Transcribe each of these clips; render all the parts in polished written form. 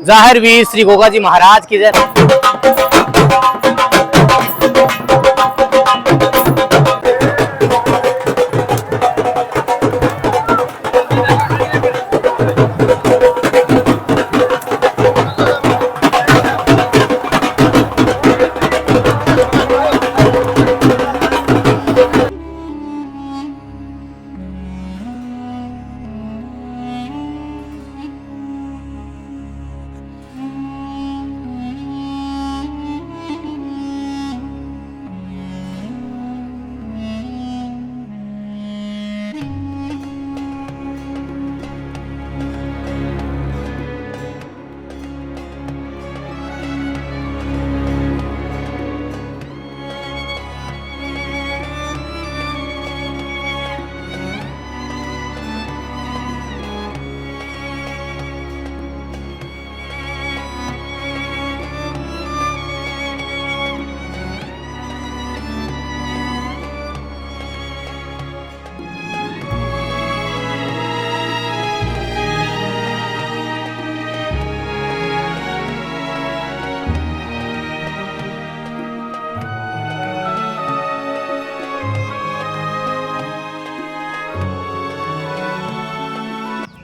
जाहिर वीर श्री गोगा जी महाराज की जय।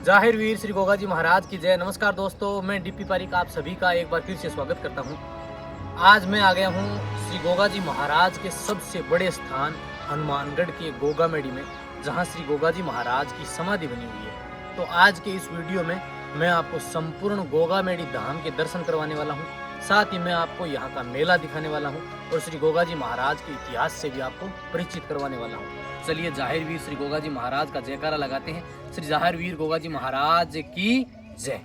जाहिर वीर श्री गोगा जी महाराज की जय। नमस्कार दोस्तों, मैं डीपी पारिक आप सभी का एक बार फिर से स्वागत करता हूं। आज मैं आ गया हूं श्री गोगा जी महाराज के सबसे बड़े स्थान हनुमानगढ़ के गोगामेड़ी में, जहां श्री गोगा जी महाराज की समाधि बनी हुई है। तो आज के इस वीडियो में मैं आपको संपूर्ण गोगामेड़ी धाम के दर्शन करवाने वाला हूँ, साथ ही मैं आपको यहाँ का मेला दिखाने वाला हूँ और श्री गोगा जी महाराज के इतिहास से भी आपको परिचित करवाने वाला हूँ। चलिए जाहिर वीर श्री गोगा जी महाराज का जयकारा लगाते हैं। श्री जाहिर वीर गोगा जी महाराज की जय।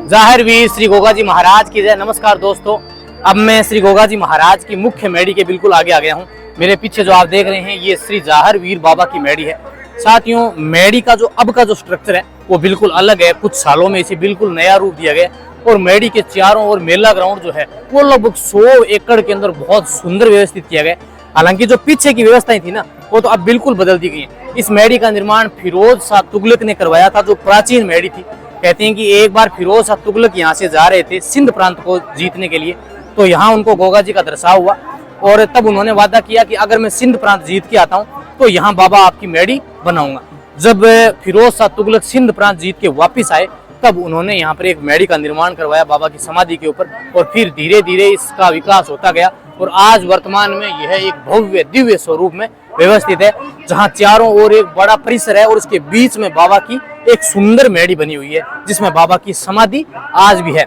जाहिर वीर श्री गोगा जी महाराज की जय। नमस्कार दोस्तों, अब मैं श्री गोगा जी महाराज की मुख्य मेड़ी के बिल्कुल आगे आ गया हूँ। मेरे पीछे जो आप देख रहे हैं ये श्री जाहिर वीर बाबा की मेड़ी है। साथियों, मेड़ी का जो अब का जो स्ट्रक्चर है वो बिल्कुल अलग है। कुछ सालों में इसे बिल्कुल नया रूप दिया गया और मेड़ी के चारों ओर मेला ग्राउंड जो है वो लगभग 100 एकड़ के अंदर बहुत सुंदर व्यवस्थित किया गया। हालांकि जो पीछे की व्यवस्थाएं थी ना वो तो अब बिल्कुल बदल दी गई है। इस मेड़ी का निर्माण फिरोज शाह तुगलक ने करवाया था, जो प्राचीन मेड़ी थी। कहते हैं कि एक बार फिरोज शाह तुगलक यहाँ से जा रहे थे सिंध प्रांत को जीतने के लिए, तो यहाँ उनको गोगा जी का दर्शाव हुआ और तब उन्होंने वादा किया कि अगर मैं सिंध प्रांत जीत के आता हूँ तो यहाँ बाबा आपकी मेड़ी बनाऊंगा। जब फिरोज शाह तुगलक सिंध प्रांत जीत के वापिस आए तब उन्होंने यहाँ पर एक मेड़ी का निर्माण करवाया बाबा की समाधि के ऊपर, और फिर धीरे धीरे इसका विकास होता गया और आज वर्तमान में यह एक भव्य दिव्य स्वरूप में व्यवस्थित है, जहाँ चारों ओर एक बड़ा परिसर है और उसके बीच में बाबा की एक सुंदर मेड़ी बनी हुई है जिसमें बाबा की समाधि आज भी है।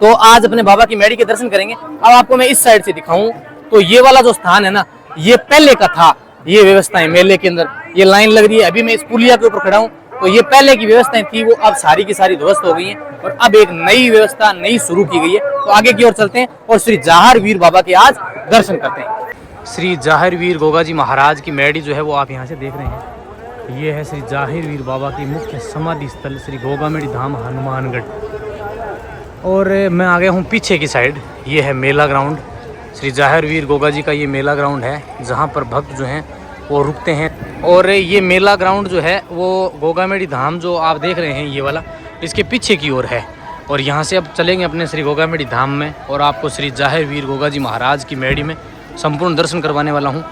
तो आज अपने बाबा की मेड़ी के दर्शन करेंगे। अब आपको मैं इस साइड से दिखाऊं तो ये वाला जो स्थान है ना, ये पहले का था। ये व्यवस्थाएं मेले के अंदर ये लाइन लग रही है, अभी मैं इस पुलिया के ऊपर खड़ा हूँ, तो ये पहले की व्यवस्थाएं थी वो अब सारी की सारी ध्वस्त हो गई हैं और अब एक नई व्यवस्था नई शुरू की गई है। तो आगे की ओर चलते हैं और श्री जाहिर वीर बाबा के आज दर्शन करते हैं। श्री जाहिर वीर गोगा जी महाराज की मेड़ी जो है वो आप यहाँ से देख रहे हैं। ये है श्री जाहिर वीर बाबा की मुख्य समाधि स्थल श्री गोगामेड़ी धाम हनुमानगढ़। और मैं आ गया हूँ पीछे की साइड, ये है मेला ग्राउंड। श्री जाहिर वीर गोगा जी का ये मेला ग्राउंड है जहाँ पर भक्त जो हैं वो रुकते हैं। और ये मेला ग्राउंड जो है वो गोगामेड़ी धाम जो आप देख रहे हैं ये वाला, इसके पीछे की ओर है। और यहाँ से अब चलेंगे अपने श्री गोगामेड़ी धाम में और आपको श्री जाहिर वीर गोगा जी महाराज की मेड़ी में संपूर्ण दर्शन करवाने वाला हूँ।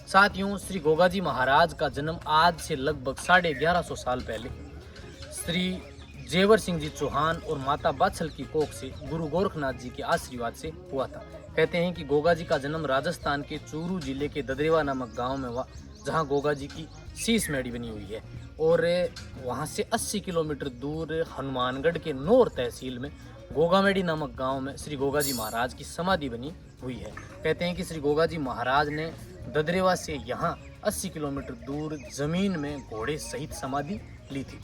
साथियों, श्री गोगाजी महाराज का जन्म आज से लगभग 1150 साल पहले श्री जेवर सिंह जी चौहान और माता बाछल की कोख से गुरु गोरखनाथ जी के आशीर्वाद से हुआ था। कहते हैं कि गोगाजी का जन्म राजस्थान के चूरू जिले के ददरेवा नामक गांव में हुआ, जहां गोगाजी की शीश मेड़ी बनी हुई है। और वहां से 80 किलोमीटर दूर हनुमानगढ़ के नौर तहसील में गोगामेड़ी नामक गांव में श्री गोगाजी महाराज की समाधि बनी हुई है। कहते हैं कि श्री गोगाजी महाराज ने ददरेवा से यहाँ 80 किलोमीटर दूर जमीन में घोड़े सहित समाधि ली थी।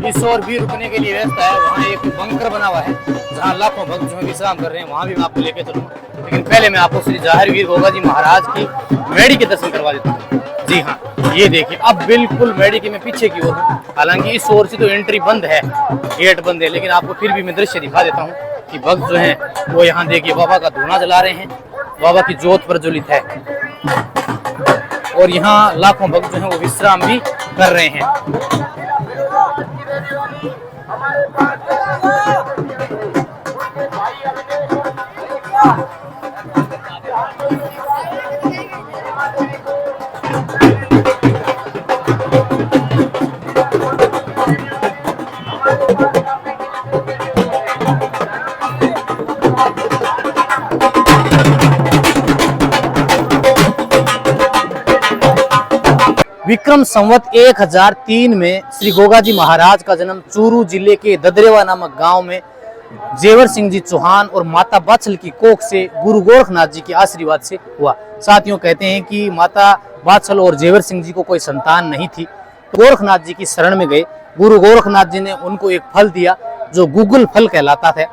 इस और भी रुकने के लिए व्यवस्था है। वहाँ एक बंकर बना हुआ है जहाँ लाखों भक्त जो विश्राम कर रहे हैं, वहाँ भी मैं आपको लेकर चलूँगा। लेकिन पहले मैं आपको श्री जाहिर वीर गोगाजी महाराज की मेड़ी के दर्शन करवा देता हूँ। जी हाँ, ये देखिए, अब बिल्कुल मेड़ी के मैं पीछे की ओर हूँ। हालांकि इस ओर से तो एंट्री बंद है, गेट बंद है, लेकिन आपको फिर भी मैं दृश्य दिखा देता हूँ कि भक्त जो है वो यहाँ देखिए बाबा का धूना जला रहे हैं, बाबा की जोत प्रज्वलित है और यहाँ लाखों भक्त जो है वो विश्राम भी कर रहे हैं। विक्रम संवत 1003 में श्री गोगाजी महाराज का जन्म चूरू जिले के ददरेवा नामक गांव में जेवर सिंह जी चौहान और माता बाछल की कोख से गुरु गोरखनाथ जी के आशीर्वाद से हुआ। साथियों, कहते हैं कि माता बाछल और जेवर सिंह जी को कोई संतान नहीं थी, तो गोरखनाथ जी की शरण में गए। गुरु गोरखनाथ जी ने उनको एक फल दिया जो गूगल फल कहलाता था।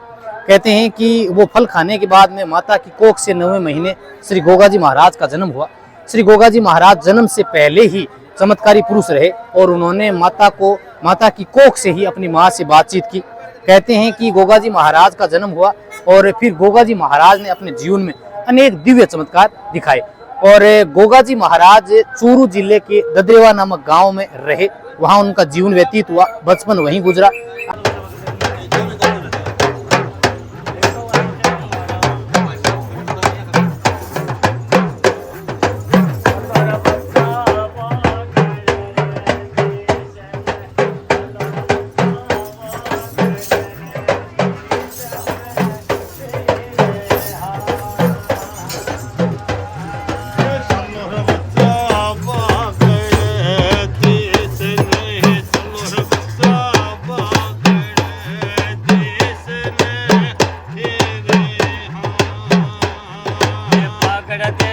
कहते हैं कि वो फल खाने के बाद में माता की कोख से 9वें महीने श्री गोगाजी महाराज का जन्म हुआ। श्री गोगाजी महाराज जन्म से पहले ही चमत्कारी पुरुष रहे और उन्होंने माता की कोख से ही अपनी माँ से बातचीत की। कहते हैं कि गोगाजी महाराज का जन्म हुआ और फिर गोगाजी महाराज ने अपने जीवन में अनेक दिव्य चमत्कार दिखाए। और गोगा जी महाराज चूरू जिले के ददरेवा नामक गांव में रहे, वहां उनका जीवन व्यतीत हुआ, बचपन वहीं गुजरा।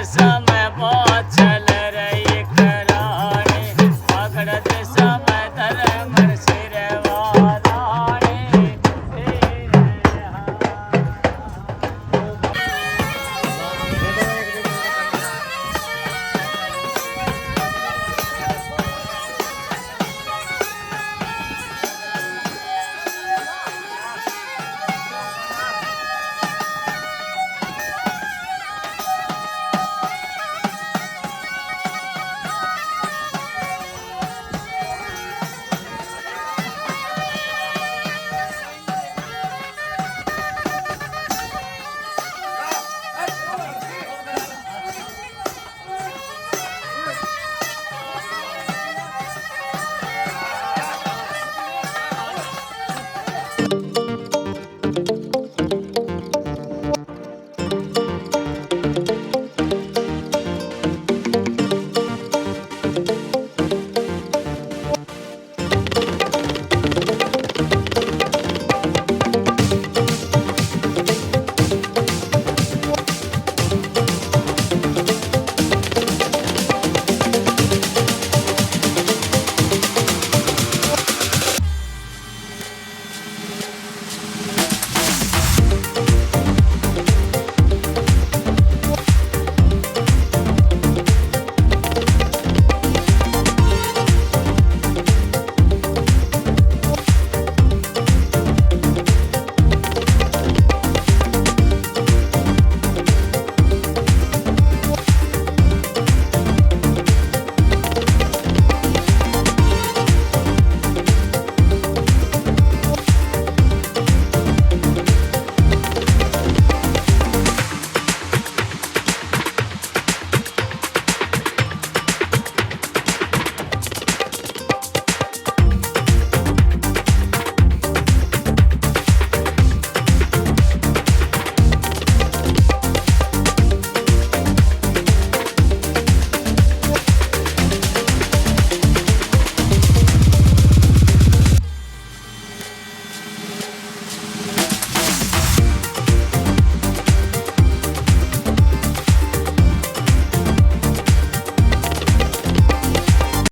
Some